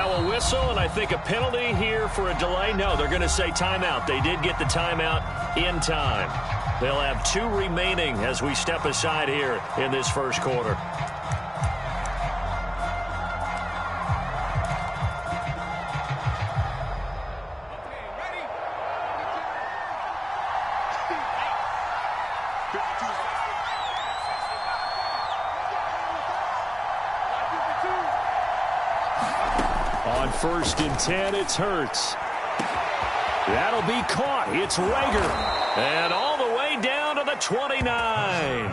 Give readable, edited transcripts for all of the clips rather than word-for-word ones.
Now a whistle, and I think a penalty here for a delay. No, they're going to say timeout. They did get the timeout in time. They'll have 2 remaining as we step aside here in this first quarter. On 1st and 10, it's Hurts. That'll be caught. It's Rager. And all the way down to the 29.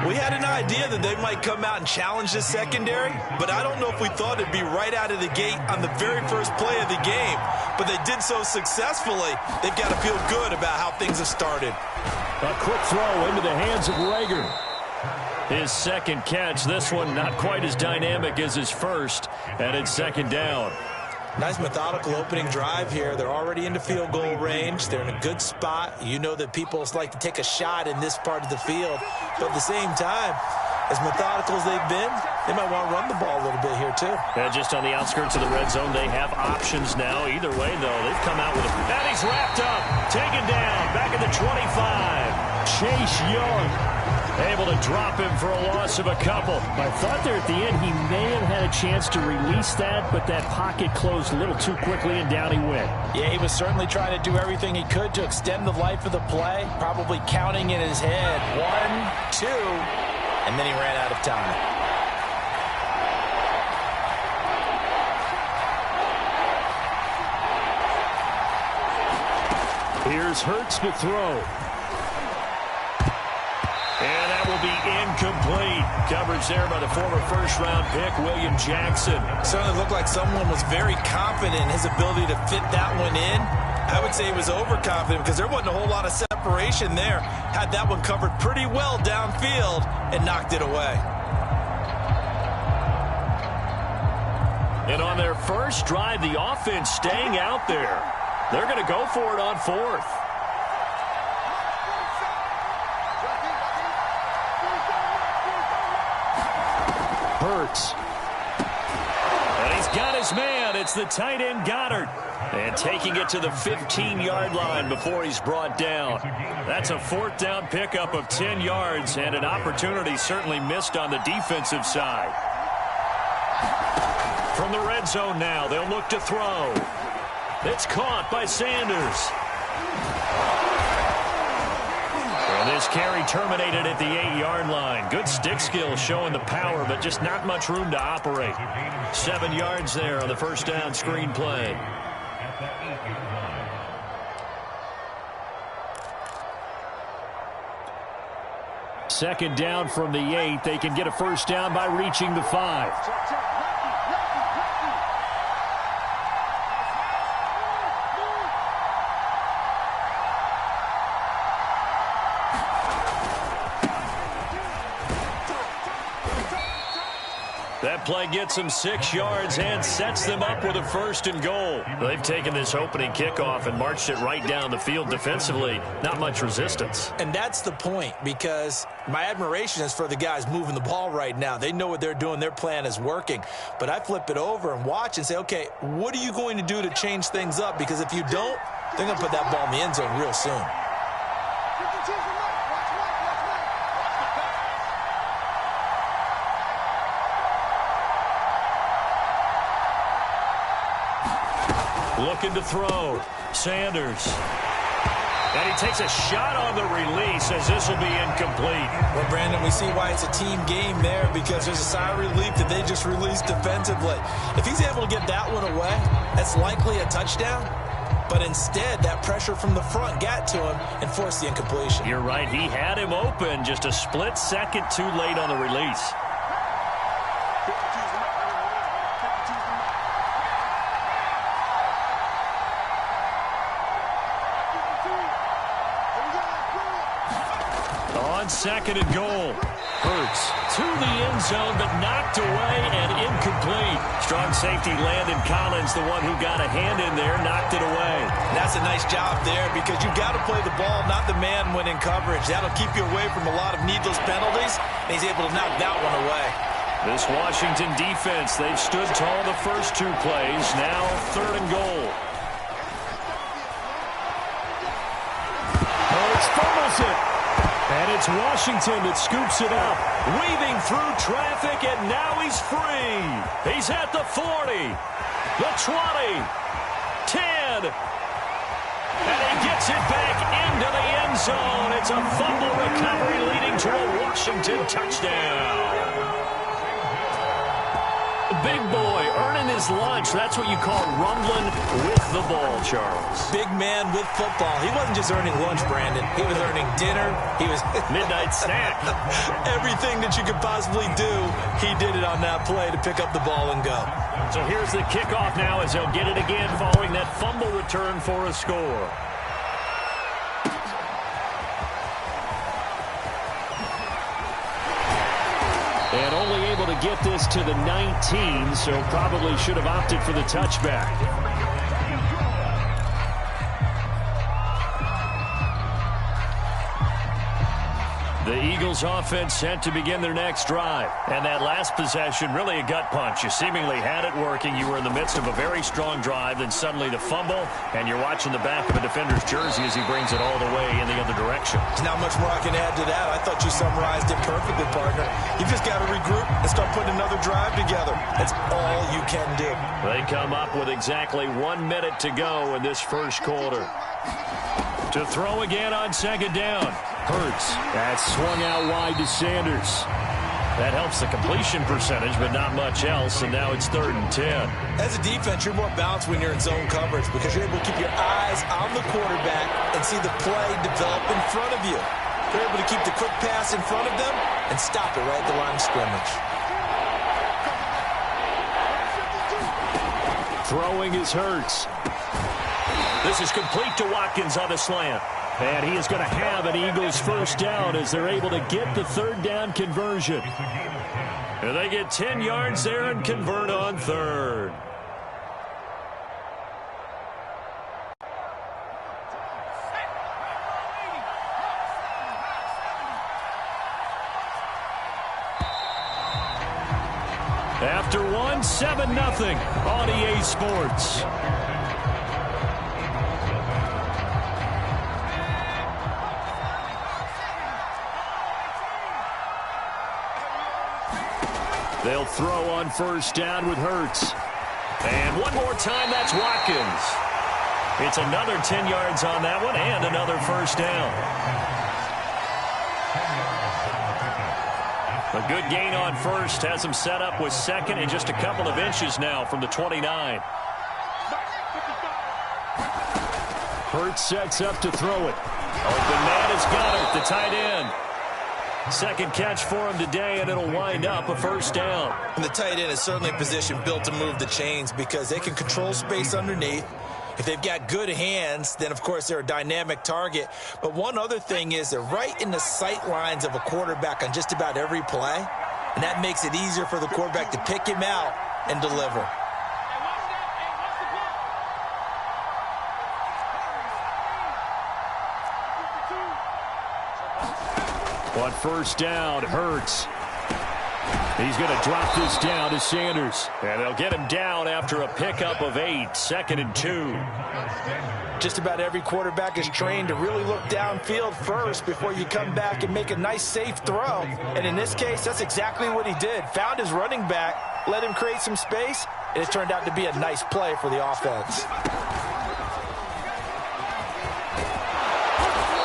We had an idea that they might come out and challenge the secondary, but I don't know if we thought it'd be right out of the gate on the very first play of the game. But they did so successfully, they've got to feel good about how things have started. A quick throw into the hands of Rager. His second catch, this one not quite as dynamic as his first, and it's 2nd down. Nice methodical opening drive here. They're already into field goal range. They're in a good spot. You know that people like to take a shot in this part of the field. But at the same time, as methodical as they've been, they might want to run the ball a little bit here too. Yeah, just on the outskirts of the red zone, they have options now. Either way, though, they've come out with a... And he's wrapped up, taken down, back at the 25. Chase Young able to drop him for a loss of a couple. I thought there at the end he may have had a chance to release that, but that pocket closed a little too quickly, and down he went. Yeah, he was certainly trying to do everything he could to extend the life of the play, probably counting in his head. 1, 2, and then he ran out of time. Here's Hurts to throw. And that will be incomplete. Coverage there by the former first-round pick, William Jackson. Certainly looked like someone was very confident in his ability to fit that one in. I would say he was overconfident because there wasn't a whole lot of separation there. Had that one covered pretty well downfield and knocked it away. And on their first drive, the offense staying out there. They're going to go for it on 4th. Hurts. And he's got his man. It's the tight end Goddard. And taking it to the 15-yard line before he's brought down. That's a 4th down pickup of 10 yards and an opportunity certainly missed on the defensive side. From the red zone now, they'll look to throw. It's caught by Sanders. And this carry terminated at the 8-yard line. Good stick skill showing the power, but just not much room to operate. 7 yards there on the first down screen play. Second down from the 8. They can get a first down by reaching the 5. That play gets them 6 yards and sets them up with a 1st and goal. They've taken this opening kickoff and marched it right down the field defensively. Not much resistance. And that's the point, because my admiration is for the guys moving the ball right now. They know what they're doing. Their plan is working. But I flip it over and watch and say, okay, what are you going to do to change things up? Because if you don't, they're going to put that ball in the end zone real soon. Looking to throw. Sanders. And he takes a shot on the release as this will be incomplete. Well, Brandon, we see why it's a team game there, because there's a sigh of relief that they just released defensively. If he's able to get that one away, that's likely a touchdown. But instead, that pressure from the front got to him and forced the incompletion. You're right. He had him open, just a split second too late on the release. Second and goal. Hurts to the end zone, but knocked away and incomplete. Strong safety Landon Collins, the one who got a hand in there, knocked it away. That's a nice job there, because you've got to play the ball, not the man when in coverage. That'll keep you away from a lot of needless penalties, and he's able to knock that one away. This Washington defense, they've stood tall the first 2 plays. Now 3rd and goal. Hurts fumbles it. And it's Washington that scoops it up. Weaving through traffic, and now he's free. He's at the 40, the 20, 10. And he gets it back into the end zone. It's a fumble recovery leading to a Washington touchdown. Big boy earning his lunch. That's what you call rumbling with the ball, Charles. Big man with football. He wasn't just earning lunch, Brandon. He was earning dinner. He was midnight snack. Everything that you could possibly do, he did it on that play to pick up the ball and go. So here's the kickoff now as they'll get it again following that fumble return for a score. And only able to get this to the 19, so probably should have opted for the touchback. The Eagles offense set to begin their next drive. And that last possession, really a gut punch. You seemingly had it working. You were in the midst of a very strong drive. Then suddenly the fumble, and you're watching the back of a defender's jersey as he brings it all the way in the other direction. There's not much more I can add to that. I thought you summarized it perfectly, partner. You just got to regroup and start putting another drive together. That's all you can do. They come up with exactly 1 minute to go in this first quarter. To throw again on 2nd down. Hurts. That's swung out wide to Sanders. That helps the completion percentage, but not much else, and now it's 3rd and 10. As a defense, you're more balanced when you're in zone coverage because you're able to keep your eyes on the quarterback and see the play develop in front of you. You're able to keep the quick pass in front of them and stop it right at the line of scrimmage. Throwing is Hurts. This is complete to Watkins on the slant. And he is going to have an Eagles first down as they're able to get the 3rd down conversion. And they get 10 yards there and convert on 3rd. After 1, 7-0 on EA Sports. They'll throw on 1st down with Hurts. And one more time, that's Watkins. It's another 10 yards on that one and another 1st down. A good gain on 1st has him set up with 2nd and just a couple of inches now from the 29. Hurts sets up to throw it. Open man has got it, the tight end. 2nd catch for him today, and it'll wind up a 1st down. And the tight end is certainly a position built to move the chains because they can control space underneath. If they've got good hands, then, of course, they're a dynamic target. But one other thing is they're right in the sight lines of a quarterback on just about every play, and that makes it easier for the quarterback to pick him out and deliver. On 1st down, Hurts. He's going to drop this down to Sanders. And they'll get him down after a pickup of 8, 2nd and 2. Just about every quarterback is trained to really look downfield first before you come back and make a nice, safe throw. And in this case, that's exactly what he did. Found his running back, let him create some space, and it turned out to be a nice play for the offense.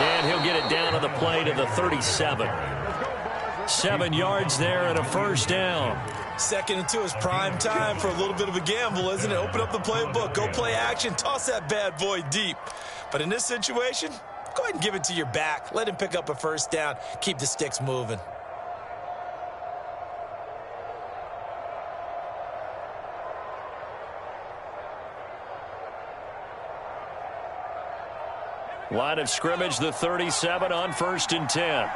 And he'll get it down on the play to the 37. 7 yards there and a 1st down. 2nd and 2 is prime time for a little bit of a gamble, isn't it? Open up the playbook, go play action, toss that bad boy deep. But in this situation, go ahead and give it to your back. Let him pick up a 1st down. Keep the sticks moving. Line of scrimmage, the 37 on 1st and 10.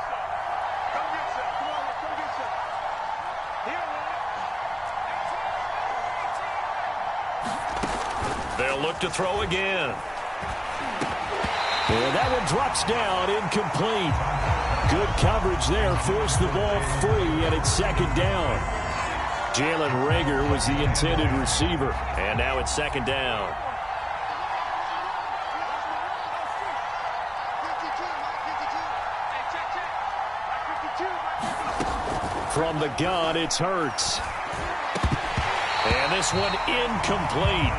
They'll look to throw again. And that one drops down, incomplete. Good coverage there, forced the ball free, and it's 2nd down. Jalen Reagor was the intended receiver. And now it's second down. From the gun, it's Hurts. And this one incomplete.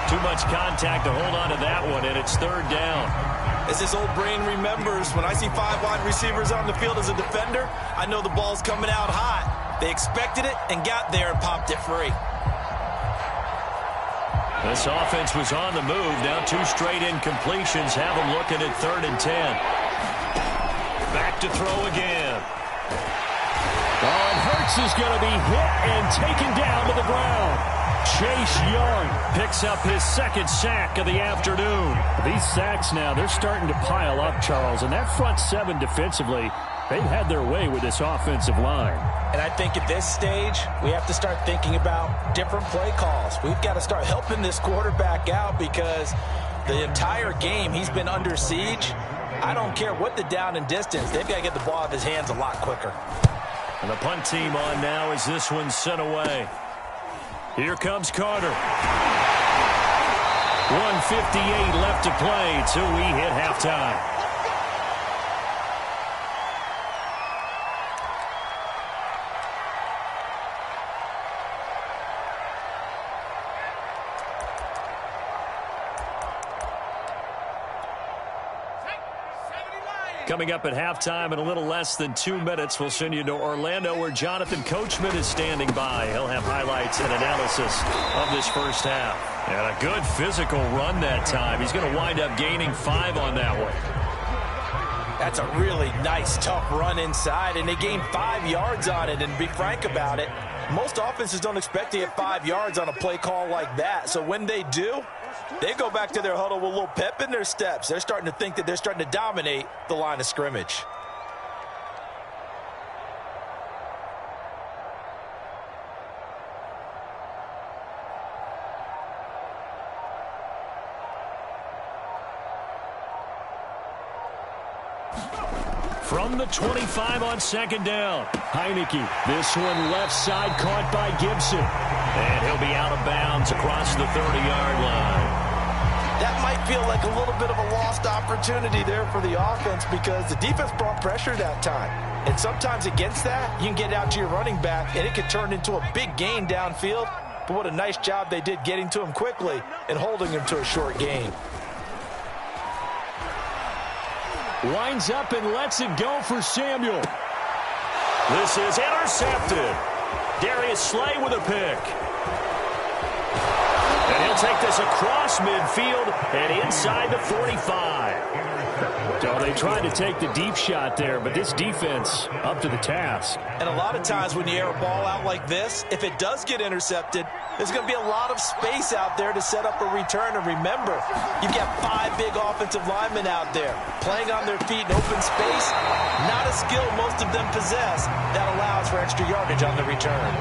Too much contact to hold on to that one, and it's third down. As this old brain remembers, when I see 5 wide receivers on the field as a defender, I know the ball's coming out hot. They expected it and got there and popped it free. This offense was on the move. Now 2 straight incompletions have them looking at 3rd and 10. Back to throw again. Oh, and Hurts is going to be hit and taken down to the ground. Chase Young picks up his 2nd sack of the afternoon. These sacks now, they're starting to pile up, Charles. And that front 7 defensively, they've had their way with this offensive line. And I think at this stage, we have to start thinking about different play calls. We've got to start helping this quarterback out because the entire game he's been under siege. I don't care what the down and distance. They've got to get the ball out of his hands a lot quicker. And the punt team on now as this one's sent away. Here comes Carter. 1:58 left to play till we hit halftime. Coming up at halftime in a little less than 2 minutes, we'll send you to Orlando where Jonathan Coachman is standing by. He'll have highlights and analysis of this first half. And a good physical run that time. He's going to wind up gaining 5 on that one. That's a really nice, tough run inside, and they gained 5 yards on it. And to be frank about it, most offenses don't expect to get 5 yards on a play call like that. So when they do, they go back to their huddle with a little pep in their steps. They're starting to think that they're starting to dominate the line of scrimmage. From the 25 on second down. Heineke. This one left side caught by Gibson. And he'll be out of bounds across the 30-yard line. That might feel like a little bit of a lost opportunity there for the offense because the defense brought pressure that time. And sometimes against that, you can get out to your running back, and it could turn into a big gain downfield. But what a nice job they did getting to him quickly and holding him to a short gain. Winds up and lets it go for Samuel. This is intercepted. Darius Slay with a pick. And he'll take this across midfield and inside the 45. So they tried to take the deep shot there, but this defense up to the task. And a lot of times when you air a ball out like this, if it does get intercepted, there's going to be a lot of space out there to set up a return. And remember, you've got 5 big offensive linemen out there playing on their feet in open space. Not a skill most of them possess that allows for extra yardage on the return.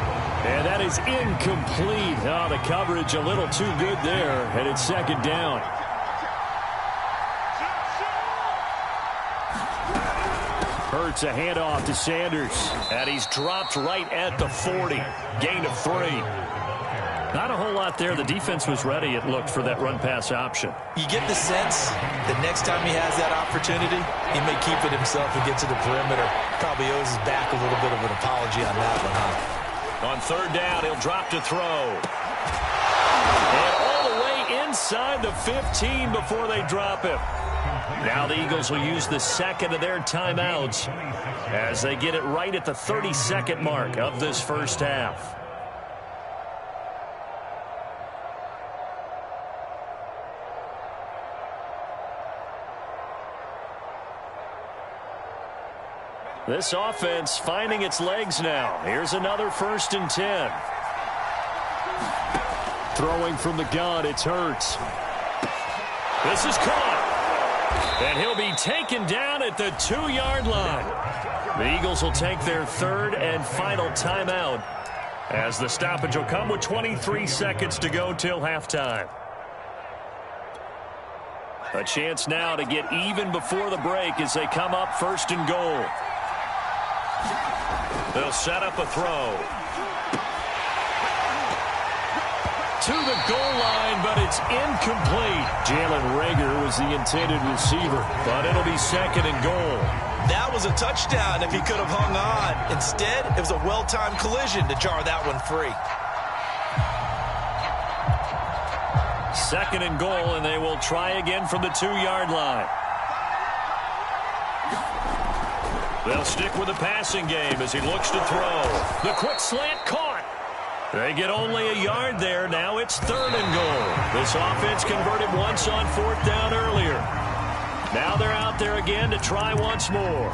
And that is incomplete. Oh, the coverage a little too good there, and it's second down. Hurts a handoff to Sanders, and he's dropped right at the 40. Gain of 3. Not a whole lot there. The defense was ready, it looked, for that run-pass option. You get the sense that next time he has that opportunity, he may keep it himself and get to the perimeter. Probably owes his back a little bit of an apology on that one, huh? On third down, he'll drop to throw. And all the way inside the 15 before they drop him. Now the Eagles will use the second of their timeouts as they get it right at the 30-second mark of this first half. This offense finding its legs now. Here's another 1st and 10. Throwing from the gun, it's Hurts. This is caught. And he'll be taken down at the 2-yard line. The Eagles will take their 3rd and final timeout as the stoppage will come with 23 seconds to go till halftime. A chance now to get even before the break as they come up 1st and goal. They'll set up a throw. to the goal line, but it's incomplete. Jalen Reagor was the intended receiver, but it'll be second and goal. That was a touchdown if he could have hung on. Instead, it was a well-timed collision to jar that one free. Second and goal, and they will try again from the 2-yard line. They'll stick with the passing game as he looks to throw. The quick slant caught. They get only a yard there. Now it's third and goal. This offense converted once on fourth down earlier. Now they're out there again to try once more.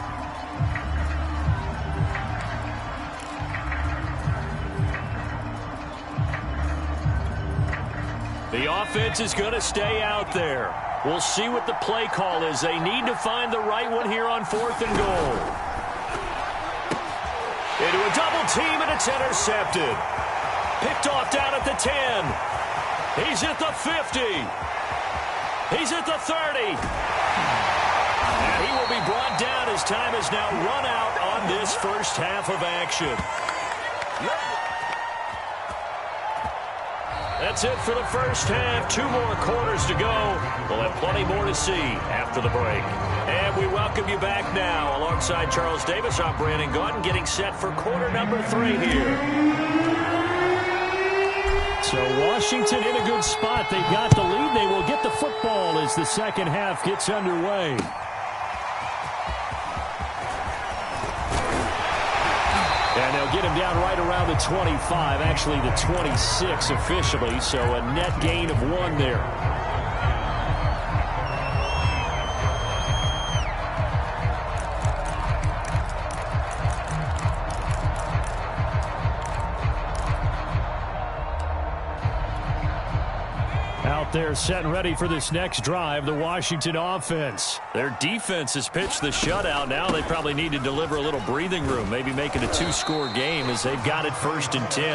The offense is going to stay out there. We'll see what the play call is. They need to find the right one here on fourth and goal. Into a double team, and it's intercepted. Picked off down at the 10. He's at the 50. He's at the 30. And he will be brought down as time has now run out on this first half of action. That's it for the first half. 2 more quarters to go. We'll have plenty more to see after the break. And we welcome you back now. Alongside Charles Davis, I'm Brandon Gaudin, getting set for quarter number 3 here. So Washington in a good spot. They've got the lead. They will get the football as the second half gets underway. And they'll get him down right around the 25, actually the 26 officially, so a net gain of 1 there. Out there set and ready for this next drive, the Washington offense. Their defense has pitched the shutout. Now they probably need to deliver a little breathing room, maybe make it a 2-score game as they've got it first and 10.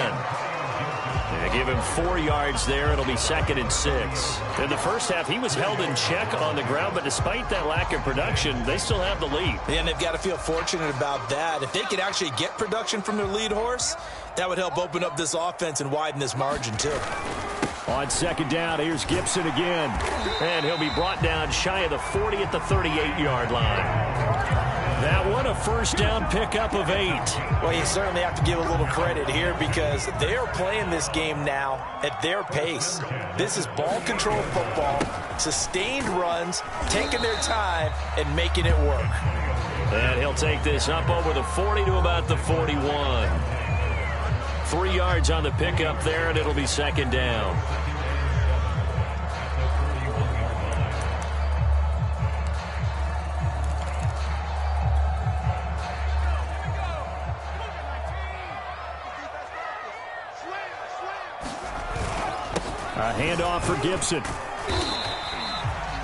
They give him 4 yards there. It'll be second and 6. In the first half, he was held in check on the ground, but despite that lack of production, they still have the lead. And they've got to feel fortunate about that. If they could actually get production from their lead horse, that would help open up this offense and widen this margin too. On second down, here's Gibson again. And he'll be brought down shy of the 40 at the 38-yard line. That one, a first down pickup of 8. Well, you certainly have to give a little credit here because they are playing this game now at their pace. This is ball control football, sustained runs, taking their time, and making it work. And he'll take this up over the 40 to about the 41. 3 yards on the pickup there, and it'll be second down. A handoff for Gibson.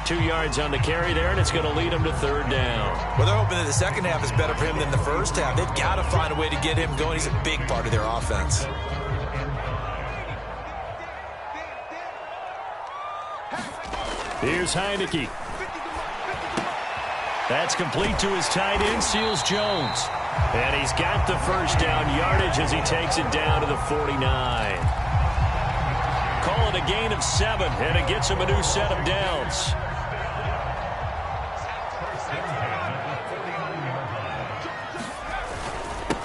2 yards on the carry there, and it's going to lead him to third down. Well, they're hoping that the second half is better for him than the first half. They've got to find a way to get him going. He's a big part of their offense. Here's Heineke. That's complete to his tight end, Seals Jones. And he's got the first down yardage as he takes it down to the 49. Call it a gain of 7, and it gets him a new set of downs.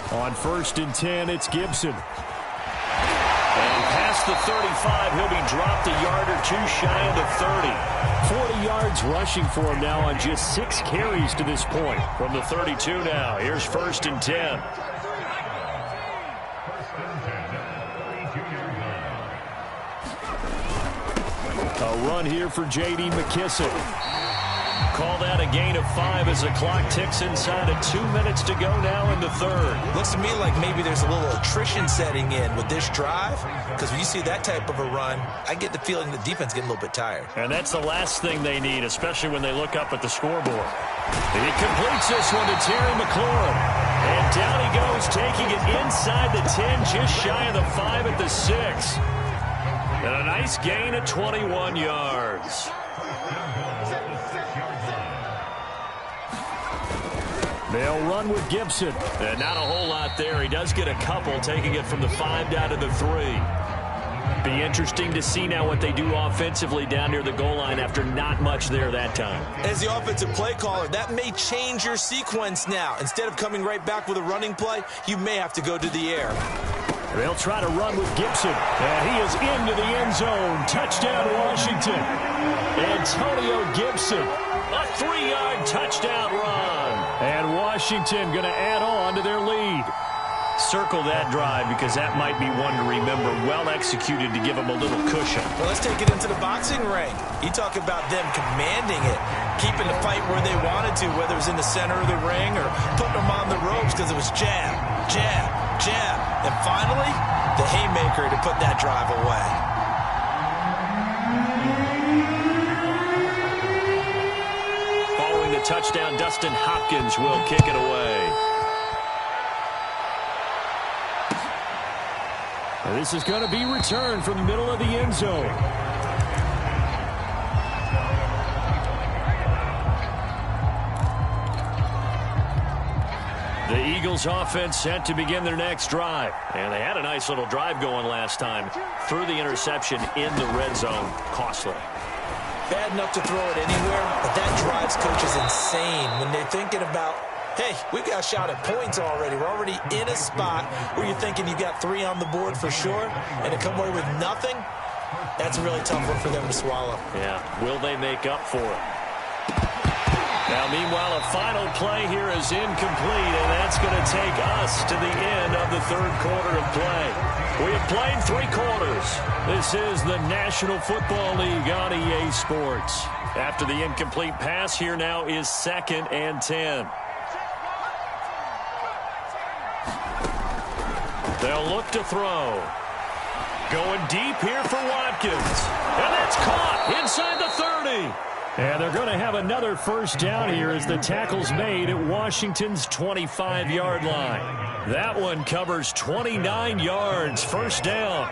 On first and 10, it's Gibson. And past the 35, he'll be dropped a yard or 2 shy of the 40 yards rushing for him now on just 6 carries to this point. From the 32 now, here's first and 10. A run here for J.D. McKissick. Call that a gain of 5 as the clock ticks inside of 2 minutes to go now in the third. Looks to me like maybe there's a little attrition setting in with this drive, because when you see that type of a run, I get the feeling the defense getting a little bit tired. And that's the last thing they need, especially when they look up at the scoreboard. He completes this one to Terry McLaurin. And down he goes, taking it inside the 10, just shy of the 5 at the 6. And a nice gain of 21 yards. They'll run with Gibson. And not a whole lot there. He does get a couple, taking it from the 5 down to the 3. Be interesting to see now what they do offensively down near the goal line after not much there that time. As the offensive play caller, that may change your sequence now. Instead of coming right back with a running play, you may have to go to the air. They'll try to run with Gibson, and he is into the end zone. Touchdown, Washington. Antonio Gibson, a 3-yard touchdown run. And Washington going to add on to their lead. Circle that drive because that might be one to remember. Well executed to give them a little cushion. Well, let's take it into the boxing ring. You talk about them commanding it, keeping the fight where they wanted to, whether it was in the center of the ring or putting them on the ropes because it was jab, jab, jab. And finally, the haymaker to put that drive away. Following the touchdown, Dustin Hopkins will kick it away. This is going to be returned from the middle of the end zone. The Eagles offense set to begin their next drive. And they had a nice little drive going last time. Threw the interception in the red zone. Costly. Bad enough to throw it anywhere, but that drives coaches insane when they're thinking about, hey, we've got a shot at points already. We're already in a spot where you're thinking you've got 3 on the board for sure, and to come away with nothing, that's a really tough one for them to swallow. Yeah, will they make up for it? Now, meanwhile, a final play here is incomplete, and that's going to take us to the end of the third quarter of play. We have played 3 quarters. This is the National Football League on EA Sports. After the incomplete pass, here now is 2nd and 10. They'll look to throw. Going deep here for Watkins. And that's caught inside the 30. And they're going to have another first down here as the tackle's made at Washington's 25-yard line. That one covers 29 yards. First down.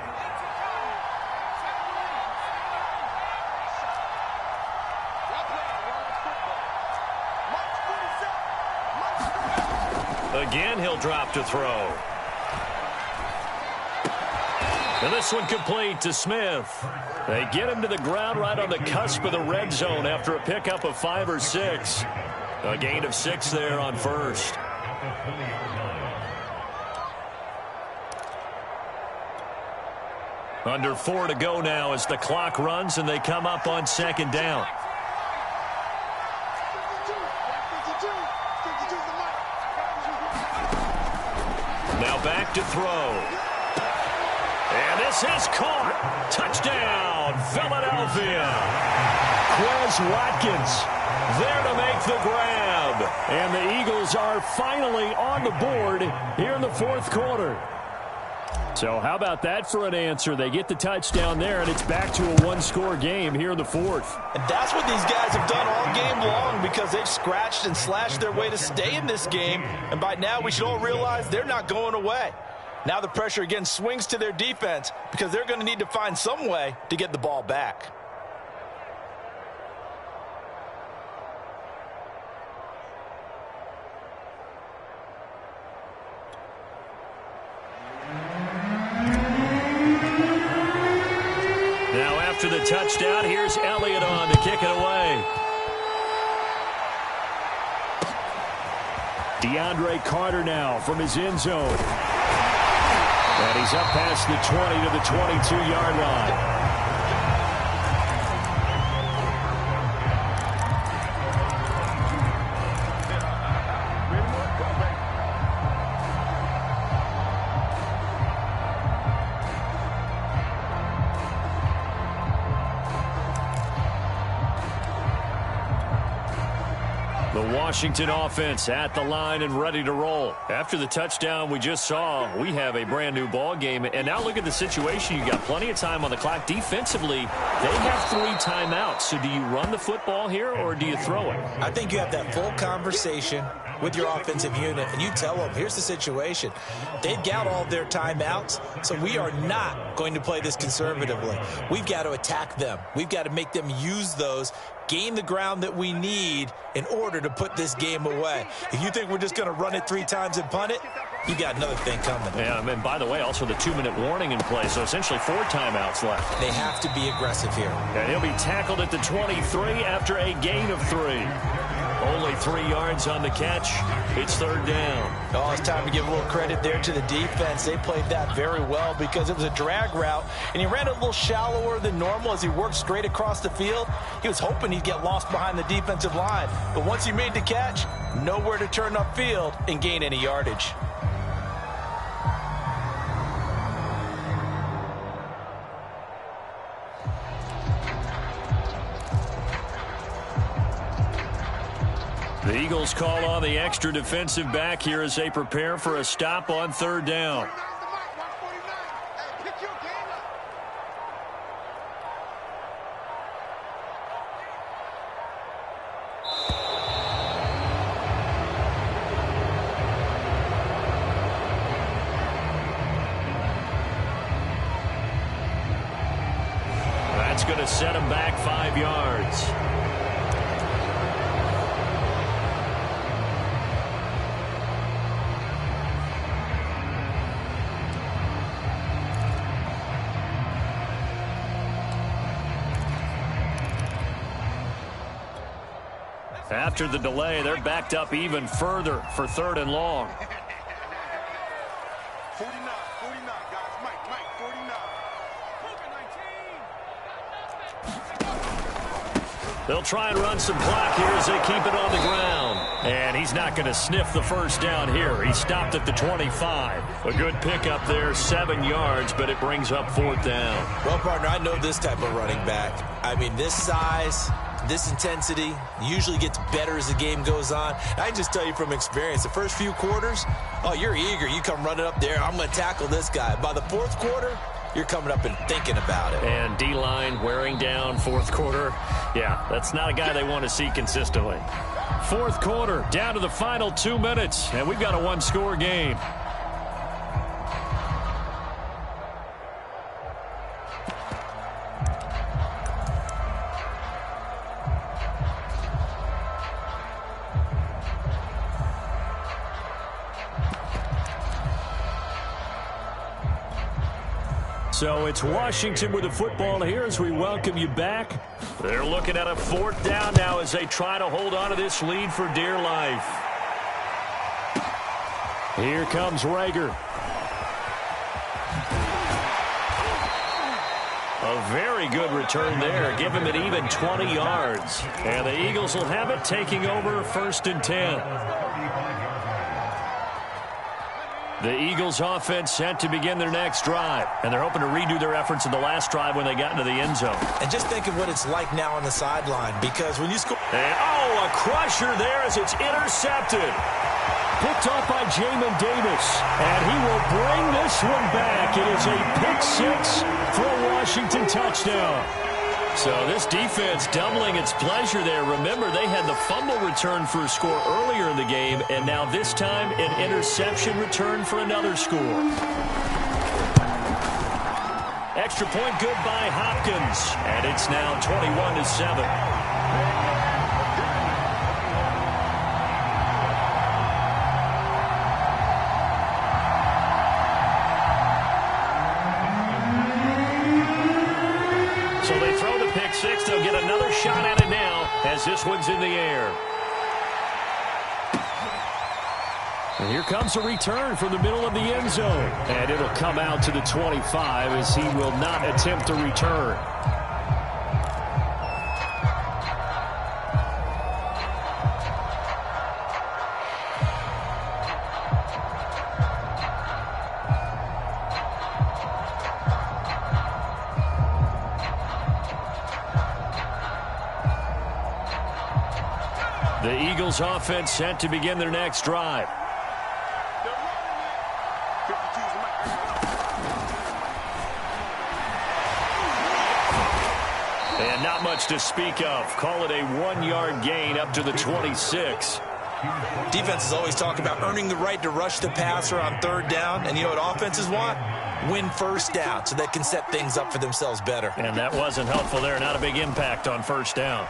Again, he'll drop to throw. And this one complete to Smith. They get him to the ground right on the cusp of the red zone after a pickup of 5 or 6. A gain of 6 there on first. Under 4 to go now as the clock runs and they come up on 2nd down. Now back to throw. And this is caught. Touchdown, Philadelphia. Quez Watkins there to make the grab. And the Eagles are finally on the board here in the 4th quarter. So how about that for an answer? They get the touchdown there, and it's back to a 1-score game here in the 4th. And that's what these guys have done all game long because they've scratched and slashed their way to stay in this game. And by now, we should all realize they're not going away. Now the pressure again swings to their defense because they're going to need to find some way to get the ball back. Now after the touchdown, here's Elliott on to kick it away. DeAndre Carter now from his end zone. And he's up past the 20 to the 22-yard line. Washington offense at the line and ready to roll. After the touchdown we just saw, we have a brand new ball game. And now look at the situation. You got plenty of time on the clock. Defensively, they have 3 timeouts. So do you run the football here or do you throw it? I think you have that full conversation with your offensive unit, and you tell them, here's the situation. They've got all their timeouts, so we are not going to play this conservatively. We've got to attack them. We've got to make them use those gain the ground that we need in order to put this game away. If you think we're just going to run it 3 times and punt it, you got another thing coming. Yeah, and by the way, also the 2-minute warning in play, so essentially 4 timeouts left. They have to be aggressive here. And he'll be tackled at the 23 after a gain of 3. Only 3 yards on the catch. It's 3rd down. Oh, it's time to give a little credit there to the defense. They played that very well because it was a drag route, and he ran a little shallower than normal as he worked straight across the field. He was hoping he'd get lost behind the defensive line, but once he made the catch, nowhere to turn upfield and gain any yardage. The Eagles call on the extra defensive back here as they prepare for a stop on 3rd down. That's going to set him back 5 yards. After the delay, they're backed up even further for 3rd and long. 49, guys. Mike, 49. They'll try and run some clock here as they keep it on the ground. And he's not going to sniff the 1st down here. He stopped at the 25. A good pickup there, 7 yards, but it brings up 4th down. Well, partner, I know this type of running back. I mean, this size, this intensity usually gets better as the game goes on. I can just tell you from experience, the first few quarters, oh, you're eager. You come running up there, I'm going to tackle this guy. By the 4th quarter, you're coming up and thinking about it. And D-line wearing down 4th quarter. Yeah, that's not a guy they want to see consistently. 4th quarter, down to the final 2 minutes, and we've got a 1-score game. So it's Washington with the football here as we welcome you back. They're looking at a 4th down now as they try to hold on to this lead for dear life. Here comes Rager. A very good return there. Give him an even 20 yards. And the Eagles will have it, taking over 1st and 10. The Eagles offense set to begin their next drive, and they're hoping to redo their efforts in the last drive when they got into the end zone. And just think of what it's like now on the sideline, because when you score... And, a crusher there as it's intercepted. Picked off by Jamin Davis, and he will bring this one back. It is a pick-6 for a Washington touchdown. So this defense doubling its pleasure there. Remember, they had the fumble return for a score earlier in the game, and now this time an interception return for another score. Extra point good by Hopkins, and it's now 21-7. They'll get another shot at it now as this one's in the air. And here comes a return from the middle of the end zone. And it'll come out to the 25 as he will not attempt to return. The Eagles offense set to begin their next drive. And not much to speak of. Call it a 1-yard gain up to the 26. Defenses always talk about earning the right to rush the passer on 3rd down. And you know what offenses want? Win 1st down so they can set things up for themselves better. And that wasn't helpful there. Not a big impact on 1st down.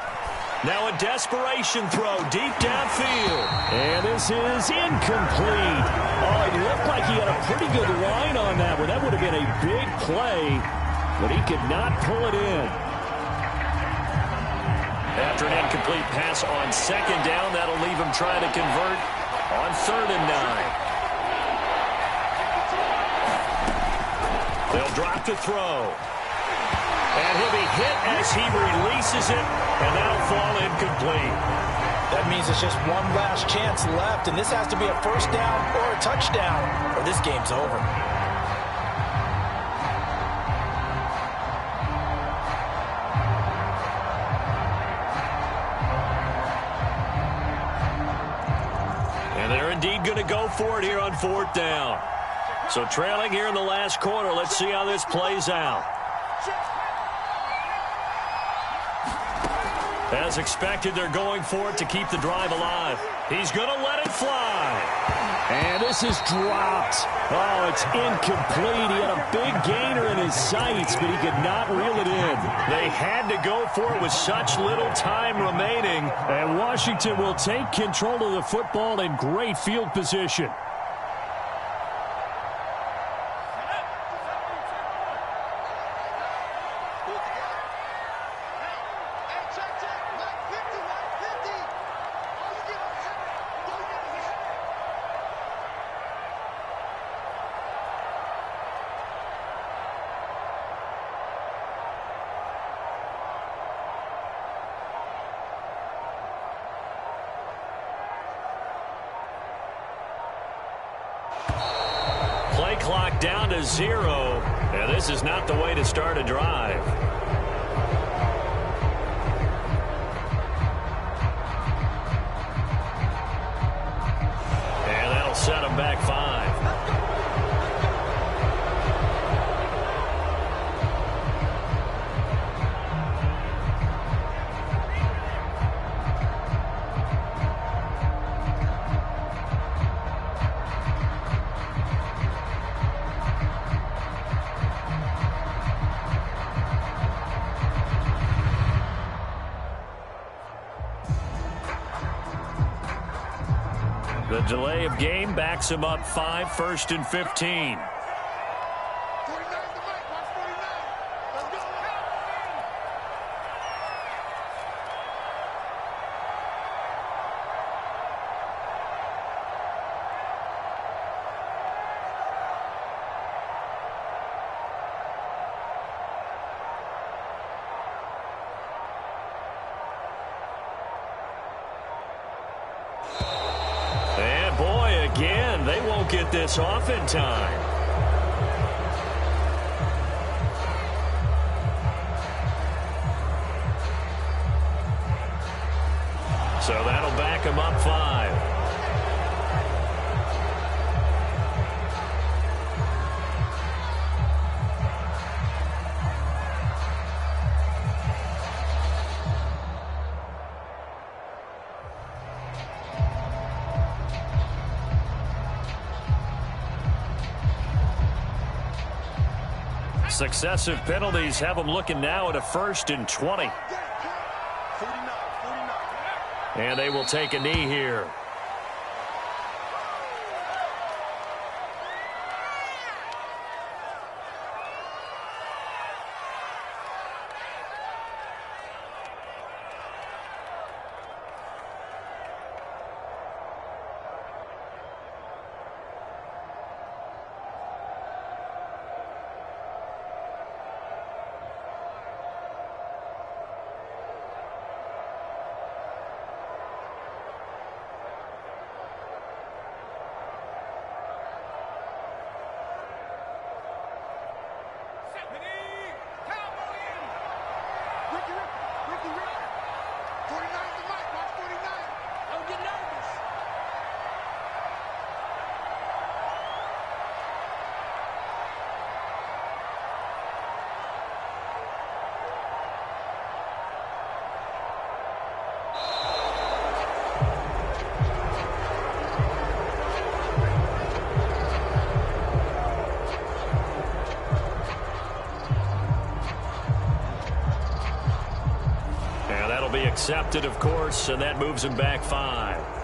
Now a desperation throw deep downfield. And this is incomplete. Oh, it looked like he had a pretty good line on that one. That would have been a big play, but he could not pull it in. After an incomplete pass on second down, that'll leave him trying to convert on 3rd and 9. They'll drop to throw. And he'll be hit as he releases it, and that'll fall incomplete. That means it's just one last chance left, and this has to be a first down or a touchdown, or this game's over. And they're indeed going to go for it here on 4th down. So trailing here in the last quarter, let's see how this plays out. As expected, they're going for it to keep the drive alive. He's going to let it fly. And this is dropped. Oh, it's incomplete. He had a big gainer in his sights, but he could not reel it in. They had to go for it with such little time remaining. And Washington will take control of the football in great field position. Play clock down to 0. And this is not the way to start a drive. And that'll set them back 5. The delay of game backs him up 5, 1st and 15. And boy, again, they won't get this off in time. So that'll back him up 5. Successive penalties have them looking now at a 1st and 20. And they will take a knee here. Intercepted, of course, and that moves him back 5.